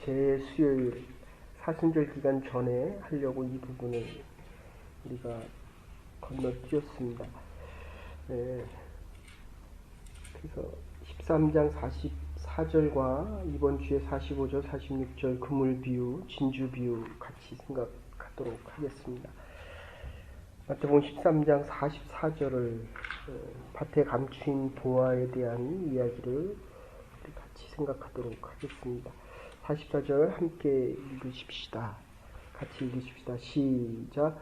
제 수요일 사순절 기간 전에 하려고 이 부분을 우리가 건너뛰었습니다. 그래서 13장 44절과 이번 주에 45절, 46절 그물 비유, 진주 비유 같이 생각하도록 하겠습니다. 마태복음 13장 44절을 밭에 감추인 보화에 대한 이야기를 같이 생각하도록 하겠습니다. 44절 함께 읽으십시다. 같이 읽으십시다. 시작.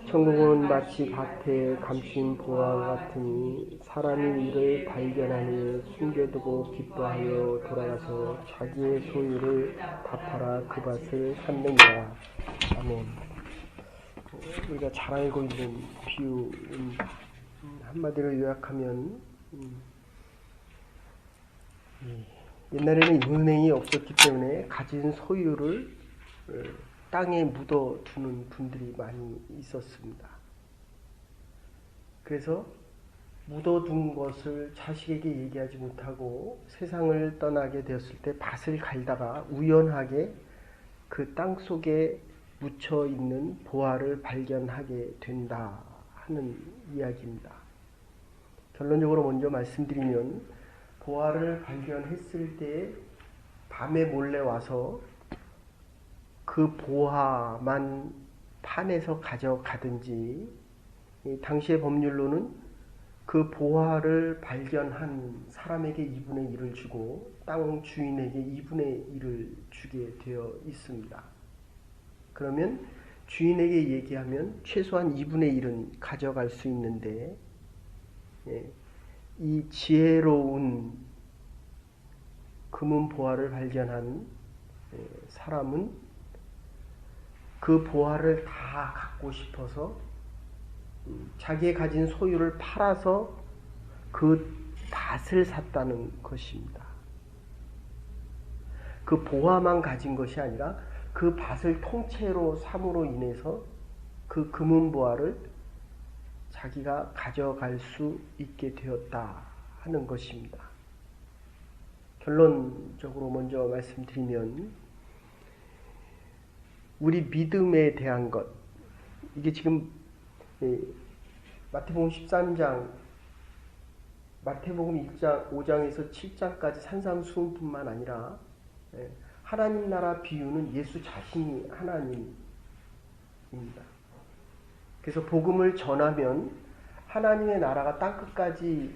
천국은 마치 밭에 감추인 보화 같으니 사람이 이를 발견한 후에 숨겨두고 기뻐하여 돌아가서 자기의 소유를 다 팔아 그 밭을 샀느니라. 아멘. 우리가 잘 알고 있는 비유입니다. 한마디로 요약하면 옛날에는 은행이 없었기 때문에 가진 소유를 땅에 묻어두는 분들이 많이 있었습니다. 그래서 묻어둔 것을 자식에게 얘기하지 못하고 세상을 떠나게 되었을 때 밭을 갈다가 우연하게 그 땅 속에 묻혀 있는 보화를 발견하게 된다 하는 이야기입니다. 결론적으로 먼저 말씀드리면 보화를 발견했을 때 밤에 몰래 와서 그 보화만 판에서 가져가든지, 당시의 법률로는 그 보화를 발견한 사람에게 2분의 1을 주고 땅 주인에게 2분의 1을 주게 되어 있습니다. 그러면 주인에게 얘기하면 최소한 2분의 1은 가져갈 수 있는데, 이 지혜로운 금은 보화를 발견한 사람은 그 보화를 다 갖고 싶어서 자기의 가진 소유를 팔아서 그 밭을 샀다는 것입니다. 그 보화만 가진 것이 아니라 그 밭을 통째로 삼으로 인해서 그 금은 보화를 자기가 가져갈 수 있게 되었다 하는 것입니다. 결론적으로 먼저 말씀드리면 우리 믿음에 대한 것, 이게 지금 마태복음 13장, 마태복음 1장, 5장에서 7장까지 산상수훈뿐만 아니라 하나님 나라 비유는 예수 자신이 하나님입니다. 그래서 복음을 전하면 하나님의 나라가 땅끝까지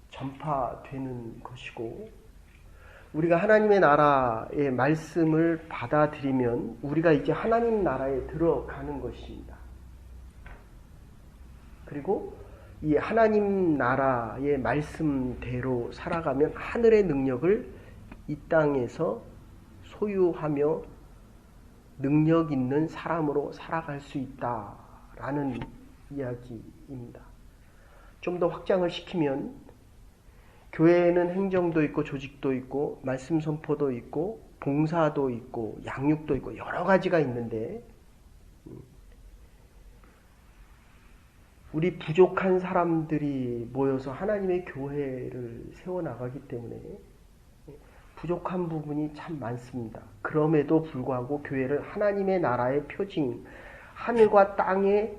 전파되는 것이고, 우리가 하나님의 나라의 말씀을 받아들이면 우리가 이제 하나님 나라에 들어가는 것입니다. 그리고 이 하나님 나라의 말씀대로 살아가면 하늘의 능력을 이 땅에서 소유하며 능력 있는 사람으로 살아갈 수 있다라는 이야기입니다. 좀 더 확장을 시키면 교회에는 행정도 있고 조직도 있고 말씀 선포도 있고 봉사도 있고 양육도 있고 여러 가지가 있는데, 우리 부족한 사람들이 모여서 하나님의 교회를 세워나가기 때문에 부족한 부분이 참 많습니다. 그럼에도 불구하고 교회를 하나님의 나라의 표징, 하늘과 땅의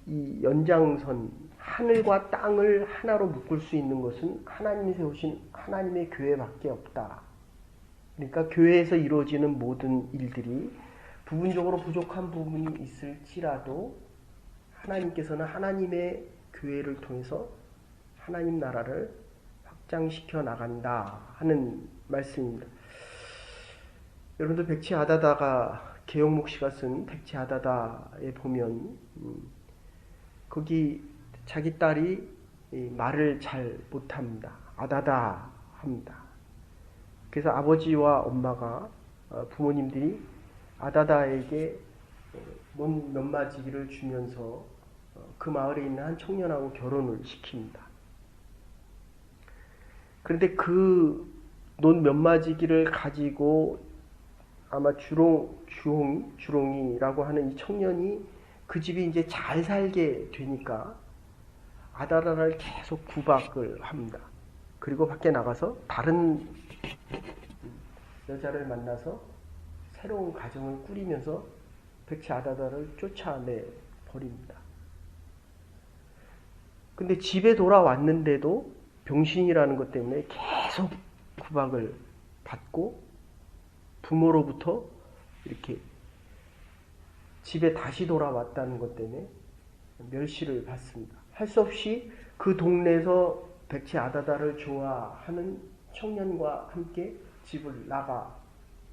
이 연장선, 하늘과 땅을 하나로 묶을 수 있는 것은 하나님이 세우신 하나님의 교회밖에 없다. 그러니까 교회에서 이루어지는 모든 일들이 부분적으로 부족한 부분이 있을지라도 하나님께서는 하나님의 교회를 통해서 하나님 나라를 확장시켜 나간다 하는 말씀입니다. 여러분들 백치 아다다가 계영 씨가 쓴 백치 아다다에 보면 거기 자기 딸이 말을 잘 못합니다. 아다다 합니다. 그래서 아버지와 엄마가, 부모님들이 아다다에게 논 면마지기를 주면서 그 마을에 있는 한 청년하고 결혼을 시킵니다. 그런데 그 논 면마지기를 가지고 아마 주롱이라고 하는 이 청년이 그 집이 이제 잘 살게 되니까 아다다를 계속 구박을 합니다. 그리고 밖에 나가서 다른 여자를 만나서 새로운 가정을 꾸리면서 백치 아다다를 쫓아내 버립니다. 근데 집에 돌아왔는데도 병신이라는 것 때문에 계속 구박을 받고 부모로부터 이렇게 집에 다시 돌아왔다는 것 때문에 멸시를 받습니다. 할 수 없이 그 동네에서 백치 아다다를 좋아하는 청년과 함께 집을 나가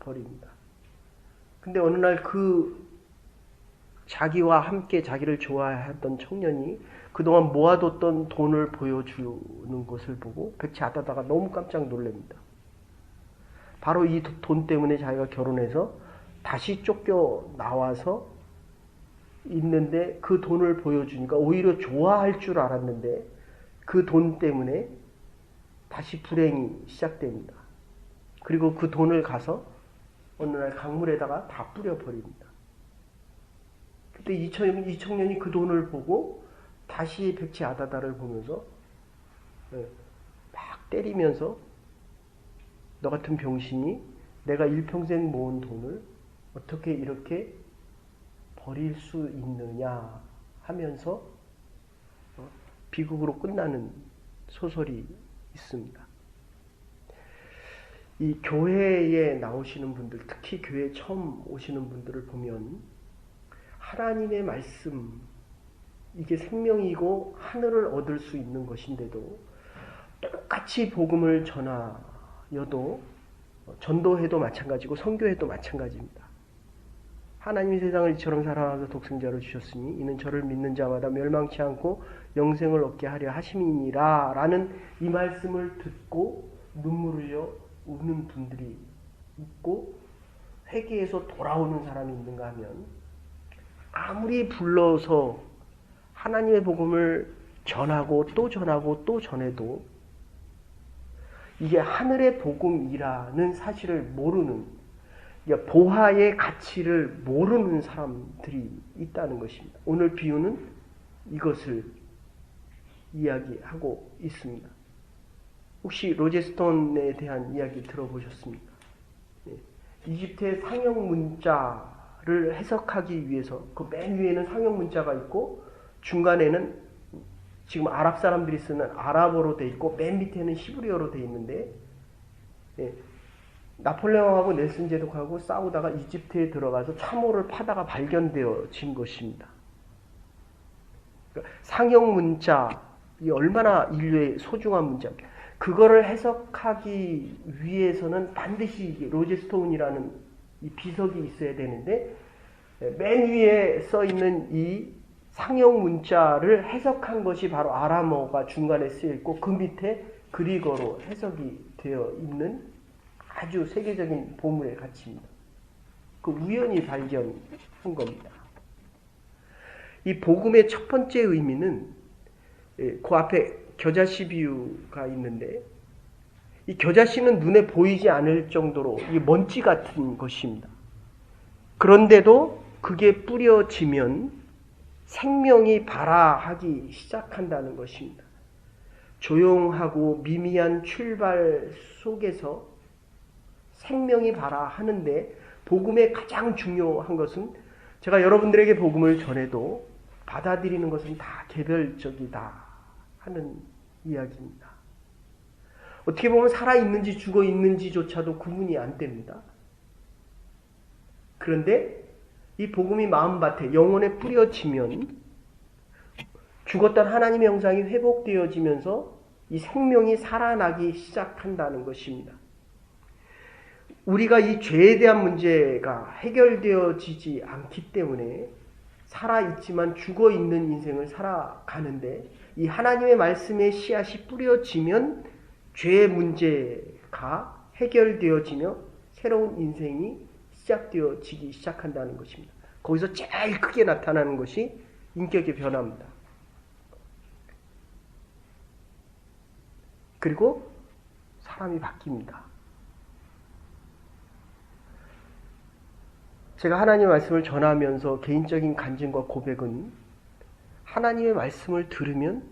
버립니다. 근데 어느 날 그 자기와 함께 자기를 좋아했던 청년이 그동안 모아뒀던 돈을 보여주는 것을 보고 백치 아다다가 너무 깜짝 놀랍니다. 바로 이 돈 때문에 자기가 결혼해서 다시 쫓겨 나와서 있는데 그 돈을 보여주니까 오히려 좋아할 줄 알았는데 그 돈 때문에 다시 불행이 시작됩니다. 그리고 그 돈을 가서 어느 날 강물에다가 다 뿌려버립니다. 그때 이 청년이 그 돈을 보고 다시 백치 아다다를 보면서 막 때리면서 너 같은 병신이 내가 일평생 모은 돈을 어떻게 이렇게 버릴 수 있느냐 하면서 비극으로 끝나는 소설이 있습니다. 이 교회에 나오시는 분들, 특히 교회에 처음 오시는 분들을 보면 하나님의 말씀, 이게 생명이고 하늘을 얻을 수 있는 것인데도 똑같이 복음을 전하여도 전도해도 마찬가지고 선교해도 마찬가지입니다. 하나님이 세상을 이처럼 사랑하사 독생자를 주셨으니 이는 저를 믿는 자마다 멸망치 않고 영생을 얻게 하려 하심이니라 라는 이 말씀을 듣고 눈물을 흘려 우는 분들이 있고 회개해서 돌아오는 사람이 있는가 하면 아무리 불러서 하나님의 복음을 전하고 또 전하고 또 전해도 이게 하늘의 복음이라는 사실을 모르는, 보화의 가치를 모르는 사람들이 있다는 것입니다. 오늘 비유는 이것을 이야기하고 있습니다. 혹시 로제스톤에 대한 이야기 들어보셨습니까? 이집트의 상형 문자를 해석하기 위해서 그 맨 위에는 상형 문자가 있고 중간에는 지금 아랍 사람들이 쓰는 아랍어로 돼 있고 맨 밑에는 히브리어로 돼 있는데 나폴레옹하고 넬슨 제독하고 싸우다가 이집트에 들어가서 참호를 파다가 발견되어진 것입니다. 그러니까 상형 문자, 이 얼마나 인류의 소중한 문자입니까? 그거를 해석하기 위해서는 반드시 로제스톤이라는 이 비석이 있어야 되는데 맨 위에 써 있는 이 상형 문자를 해석한 것이 바로 아람어가 중간에 쓰여 있고 그 밑에 그리거로 해석이 되어 있는 아주 세계적인 보물의 가치입니다. 그 우연히 발견한 겁니다. 이 복음의 첫 번째 의미는 그 앞에 겨자씨 비유가 있는데 이 겨자씨는 눈에 보이지 않을 정도로 이 먼지 같은 것입니다. 그런데도 그게 뿌려지면 생명이 발아하기 시작한다는 것입니다. 조용하고 미미한 출발 속에서 생명이 발아하는데 복음의 가장 중요한 것은 제가 여러분들에게 복음을 전해도 받아들이는 것은 다 개별적이다 하는 이야기입니다. 어떻게 보면 살아있는지 죽어있는지조차도 구분이 안 됩니다. 그런데 이 복음이 마음밭에 영혼에 뿌려지면 죽었던 하나님의 형상이 회복되어지면서 이 생명이 살아나기 시작한다는 것입니다. 우리가 이 죄에 대한 문제가 해결되어지지 않기 때문에 살아있지만 죽어있는 인생을 살아가는데 이 하나님의 말씀의 씨앗이 뿌려지면 죄의 문제가 해결되어지며 새로운 인생이 시작되어지기 시작한다는 것입니다. 거기서 제일 크게 나타나는 것이 인격의 변화입니다. 그리고 사람이 바뀝니다. 제가 하나님의 말씀을 전하면서 개인적인 간증과 고백은 하나님의 말씀을 들으면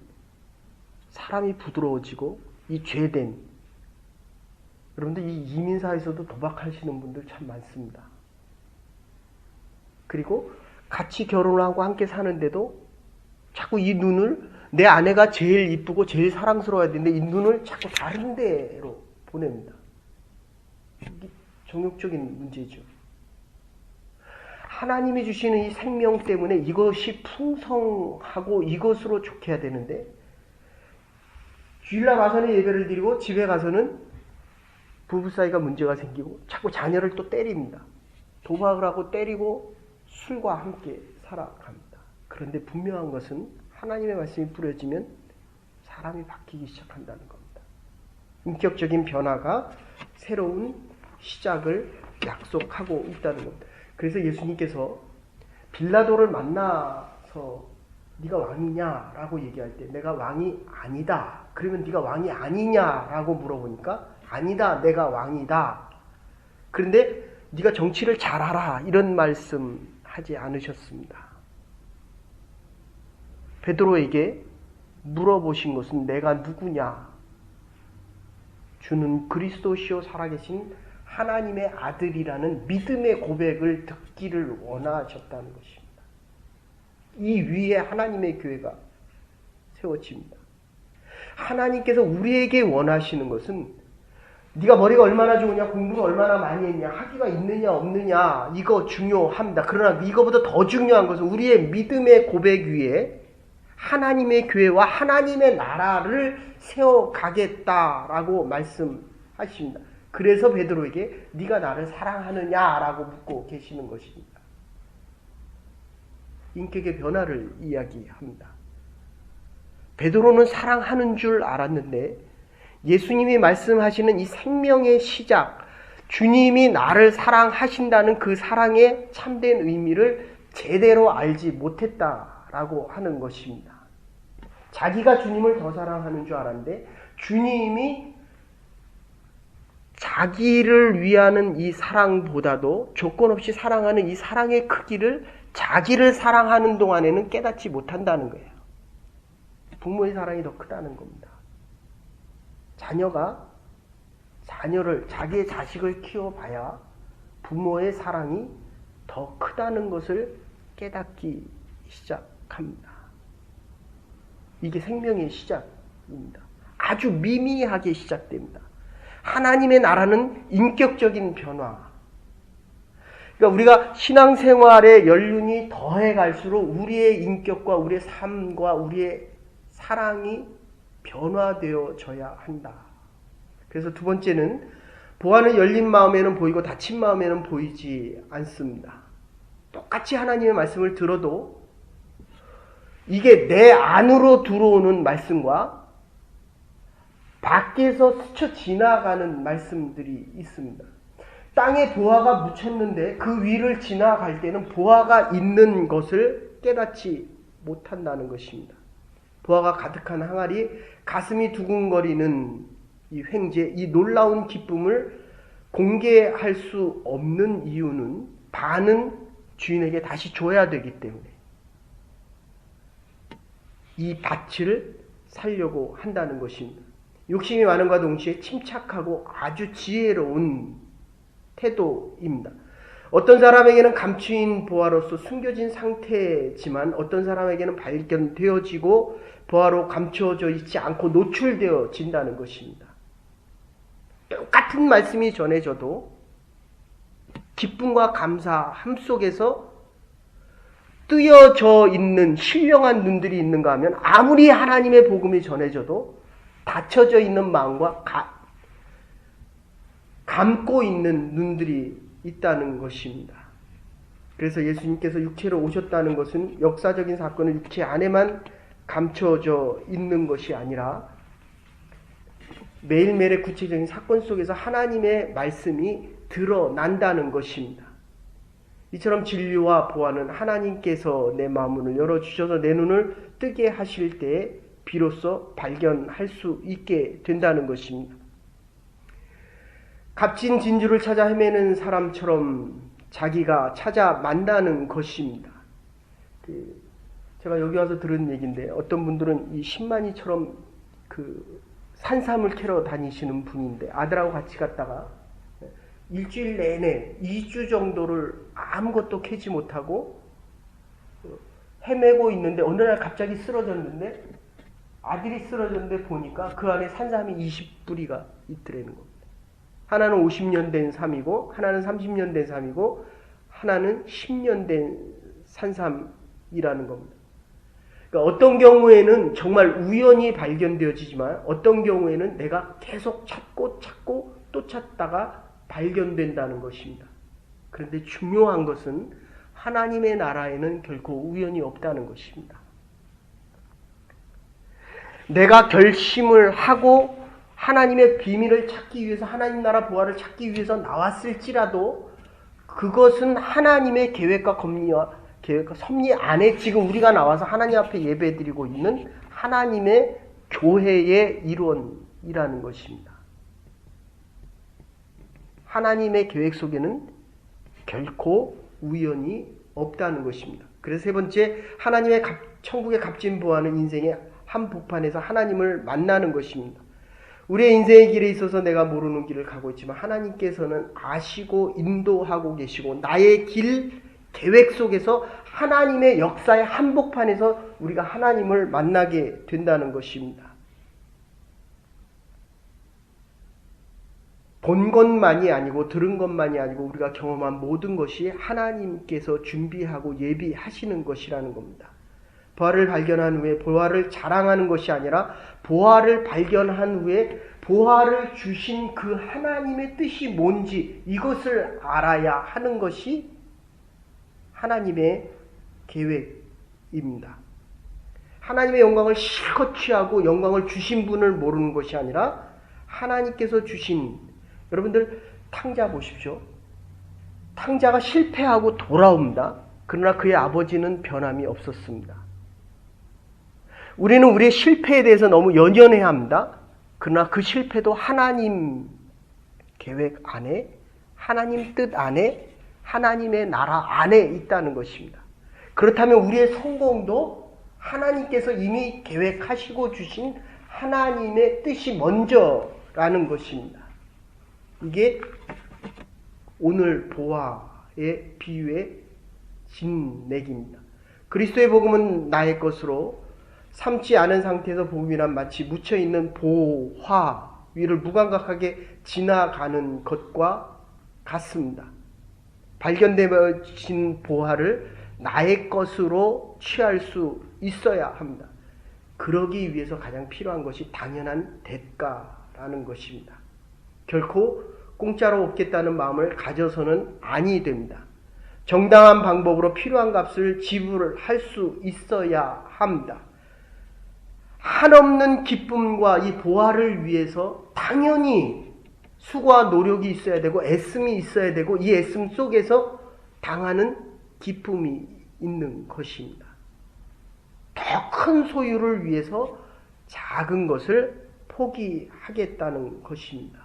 사람이 부드러워지고 이 죄된 여러분들 이 이민사에서도 도박하시는 분들 참 많습니다. 그리고 같이 결혼을 하고 함께 사는데도 자꾸 이 눈을 내 아내가 제일 이쁘고 제일 사랑스러워야 되는데 이 눈을 자꾸 다른 데로 보냅니다. 이게 정욕적인 문제죠. 하나님이 주시는 이 생명 때문에 이것이 풍성하고 이것으로 좋게 해야 되는데 주일날 와서는 예배를 드리고 집에 가서는 부부 사이가 문제가 생기고 자꾸 자녀를 또 때립니다. 도박을 하고 때리고 술과 함께 살아갑니다. 그런데 분명한 것은 하나님의 말씀이 뿌려지면 사람이 바뀌기 시작한다는 겁니다. 인격적인 변화가 새로운 시작을 약속하고 있다는 겁니다. 그래서 예수님께서 빌라도를 만나서 네가 왕이냐라고 얘기할 때 내가 왕이 아니다. 그러면 네가 왕이 아니냐라고 물어보니까 아니다. 내가 왕이다. 그런데 네가 정치를 잘 알아. 이런 말씀 하지 않으셨습니다. 베드로에게 물어보신 것은 내가 누구냐? 주는 그리스도시요 살아계신 하나님의 아들이라는 믿음의 고백을 듣기를 원하셨다는 것입니다. 이 위에 하나님의 교회가 세워집니다. 하나님께서 우리에게 원하시는 것은 네가 머리가 얼마나 좋으냐, 공부를 얼마나 많이 했냐, 학위가 있느냐 없느냐 이거 중요합니다. 그러나 이거보다 더 중요한 것은 우리의 믿음의 고백 위에 하나님의 교회와 하나님의 나라를 세워가겠다라고 말씀하십니다. 그래서 베드로에게 네가 나를 사랑하느냐라고 묻고 계시는 것입니다. 인격의 변화를 이야기합니다. 베드로는 사랑하는 줄 알았는데 예수님이 말씀하시는 이 생명의 시작, 주님이 나를 사랑하신다는 그 사랑의 참된 의미를 제대로 알지 못했다라고 하는 것입니다. 자기가 주님을 더 사랑하는 줄 알았는데 주님이 자기를 위하는 이 사랑보다도 조건 없이 사랑하는 이 사랑의 크기를 자기를 사랑하는 동안에는 깨닫지 못한다는 거예요. 부모의 사랑이 더 크다는 겁니다. 자기의 자식을 키워봐야 부모의 사랑이 더 크다는 것을 깨닫기 시작합니다. 이게 생명의 시작입니다. 아주 미미하게 시작됩니다. 하나님의 나라는 인격적인 변화. 그러니까 우리가 신앙생활의 연륜이 더해 갈수록 우리의 인격과 우리의 삶과 우리의 사랑이 변화되어져야 한다. 그래서 두 번째는 보아는 열린 마음에는 보이고 닫힌 마음에는 보이지 않습니다. 똑같이 하나님의 말씀을 들어도 이게 내 안으로 들어오는 말씀과 밖에서 스쳐 지나가는 말씀들이 있습니다. 땅에 보화가 묻혔는데 그 위를 지나갈 때는 보화가 있는 것을 깨닫지 못한다는 것입니다. 보화가 가득한 항아리, 가슴이 두근거리는 이 횡재, 이 놀라운 기쁨을 공개할 수 없는 이유는 반은 주인에게 다시 줘야 되기 때문에 이 밭을 살려고 한다는 것입니다. 욕심이 많음과 동시에 침착하고 아주 지혜로운 태도입니다. 어떤 사람에게는 감추인 보화로서 숨겨진 상태지만 어떤 사람에게는 발견되어지고 보화로 감추어져 있지 않고 노출되어진다는 것입니다. 똑같은 말씀이 전해져도 기쁨과 감사함 속에서 뜨여져 있는 신령한 눈들이 있는가 하면 아무리 하나님의 복음이 전해져도 닫혀져 있는 마음과 감고 있는 눈들이 있다는 것입니다. 그래서 예수님께서 육체로 오셨다는 것은 역사적인 사건은 육체 안에만 감춰져 있는 것이 아니라 매일매일의 구체적인 사건 속에서 하나님의 말씀이 드러난다는 것입니다. 이처럼 진리와 보화는 하나님께서 내 마음을 열어주셔서 내 눈을 뜨게 하실 때에 비로소 발견할 수 있게 된다는 것입니다. 값진 진주를 찾아 헤매는 사람처럼 자기가 찾아 만나는 것입니다. 제가 여기 와서 들은 얘기인데 어떤 분들은 이 10만이처럼 산삼을 캐러 다니시는 분인데 아들하고 같이 갔다가 일주일 내내 2주 정도를 아무것도 캐지 못하고 헤매고 있는데 어느 날 갑자기 쓰러졌는데 아들이 쓰러졌는데 보니까 그 안에 산삼이 20뿌리가 있더라는 겁니다. 하나는 50년 된 삼이고 하나는 30년 된 삼이고 하나는 10년 된 산삼이라는 겁니다. 그러니까 어떤 경우에는 정말 우연히 발견되어지지만 어떤 경우에는 내가 계속 찾고 또 찾다가 발견된다는 것입니다. 그런데 중요한 것은 하나님의 나라에는 결코 우연이 없다는 것입니다. 내가 결심을 하고 하나님의 비밀을 찾기 위해서 하나님 나라 부활을 찾기 위해서 나왔을지라도 그것은 하나님의 계획과 섭리 안에 지금 우리가 나와서 하나님 앞에 예배드리고 있는 하나님의 교회의 일원이라는 것입니다. 하나님의 계획 속에는 결코 우연이 없다는 것입니다. 그래서 세 번째, 하나님의 천국의 값진 보화는 인생의 한복판에서 하나님을 만나는 것입니다. 우리의 인생의 길에 있어서 내가 모르는 길을 가고 있지만 하나님께서는 아시고 인도하고 계시고 나의 길 계획 속에서 하나님의 역사의 한복판에서 우리가 하나님을 만나게 된다는 것입니다. 본 것만이 아니고 들은 것만이 아니고 우리가 경험한 모든 것이 하나님께서 준비하고 예비하시는 것이라는 겁니다. 보화를 발견한 후에 보화를 자랑하는 것이 아니라 보화를 발견한 후에 보화를 주신 그 하나님의 뜻이 뭔지 이것을 알아야 하는 것이 하나님의 계획입니다. 하나님의 영광을 실컷 취하고 영광을 주신 분을 모르는 것이 아니라 하나님께서 주신, 여러분들 탕자 보십시오. 탕자가 실패하고 돌아옵니다. 그러나 그의 아버지는 변함이 없었습니다. 우리는 우리의 실패에 대해서 너무 연연해야 합니다. 그러나 그 실패도 하나님 계획 안에, 하나님 뜻 안에, 하나님의 나라 안에 있다는 것입니다. 그렇다면 우리의 성공도 하나님께서 이미 계획하시고 주신 하나님의 뜻이 먼저라는 것입니다. 이게 오늘 보화의 비유의 진맥입니다. 그리스도의 복음은 나의 것으로 삼지 않은 상태에서 복음이란 마치 묻혀있는 보화 위를 무감각하게 지나가는 것과 같습니다. 발견되어진 보화를 나의 것으로 취할 수 있어야 합니다. 그러기 위해서 가장 필요한 것이 당연한 대가라는 것입니다. 결코 공짜로 얻겠다는 마음을 가져서는 아니 됩니다. 정당한 방법으로 필요한 값을 지불할 수 있어야 합니다. 한없는 기쁨과 이 보화를 위해서 당연히 수고와 노력이 있어야 되고 애씀이 있어야 되고 이 애씀 속에서 당하는 기쁨이 있는 것입니다. 더 큰 소유를 위해서 작은 것을 포기하겠다는 것입니다.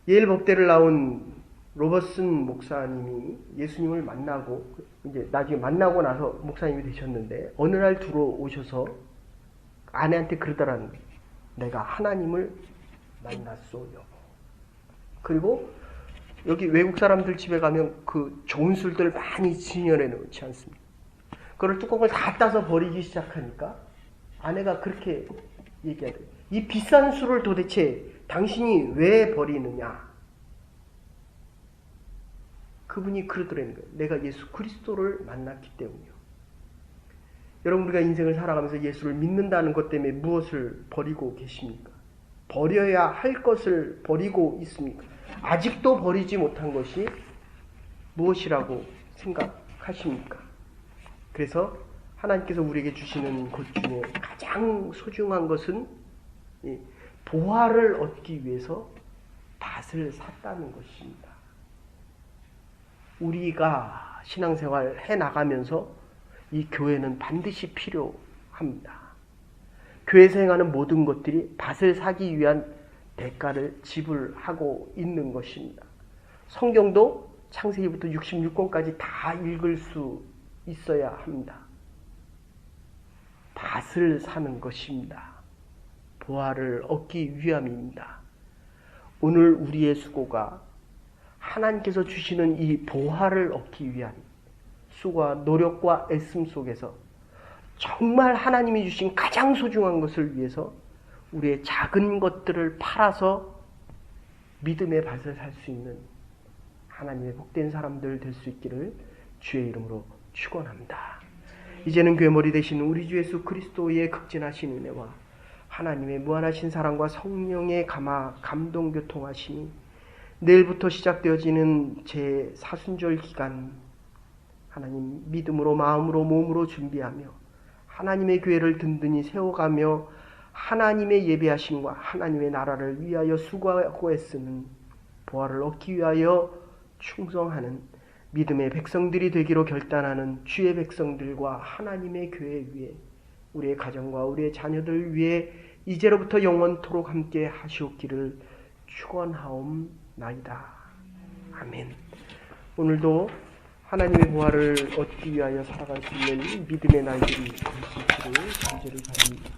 예일 법대를 나온 로버슨 목사님이 예수님을 만나고 이제 나중에 만나고 나서 목사님이 되셨는데 어느 날 들어오셔서 아내한테 그러더라는 거예요. 내가 하나님을 만났소요. 그리고 여기 외국 사람들 집에 가면 그 좋은 술들 많이 진열해 놓지 않습니까? 그걸 뚜껑을 다 따서 버리기 시작하니까 아내가 그렇게 얘기하더래요. 이 비싼 술을 도대체 당신이 왜 버리느냐? 그분이 그러더라는 거예요. 내가 예수 그리스도를 만났기 때문이요. 여러분, 우리가 인생을 살아가면서 예수를 믿는다는 것 때문에 무엇을 버리고 계십니까? 버려야 할 것을 버리고 있습니까? 아직도 버리지 못한 것이 무엇이라고 생각하십니까? 그래서 하나님께서 우리에게 주시는 것 중에 가장 소중한 것은 보화를 얻기 위해서 밭을 샀다는 것입니다. 우리가 신앙생활 해나가면서 이 교회는 반드시 필요합니다. 교회에서 행하는 모든 것들이 밭을 사기 위한 대가를 지불하고 있는 것입니다. 성경도 창세기부터 66권까지 다 읽을 수 있어야 합니다. 맛을 사는 것입니다. 보화를 얻기 위함입니다. 오늘 우리의 수고가 하나님께서 주시는 이 보화를 얻기 위한 수고와 노력과 애씀 속에서 정말 하나님이 주신 가장 소중한 것을 위해서 우리의 작은 것들을 팔아서 믿음의 밭을 살 수 있는 하나님의 복된 사람들 될 수 있기를 주의 이름으로 축원합니다. 이제는 교회 머리 되신 우리 주 예수 그리스도의 극진하신 은혜와 하나님의 무한하신 사랑과 성령의 감동 교통하심이 내일부터 시작되어지는 제 사순절 기간 하나님 믿음으로 마음으로 몸으로 준비하며 하나님의 교회를 든든히 세워가며 하나님의 예배하심과 하나님의 나라를 위하여 수고하고 애쓰는 보화를 얻기 위하여 충성하는 믿음의 백성들이 되기로 결단하는 주의 백성들과 하나님의 교회 위에 우리의 가정과 우리의 자녀들 위에 이제로부터 영원토록 함께 하시옵기를 축원하옵나이다. 아멘. 오늘도 하나님의 보화를 얻기 위하여 살아갈 수 있는 믿음의 날들이 될 수 있기를 간절히 바랍니다.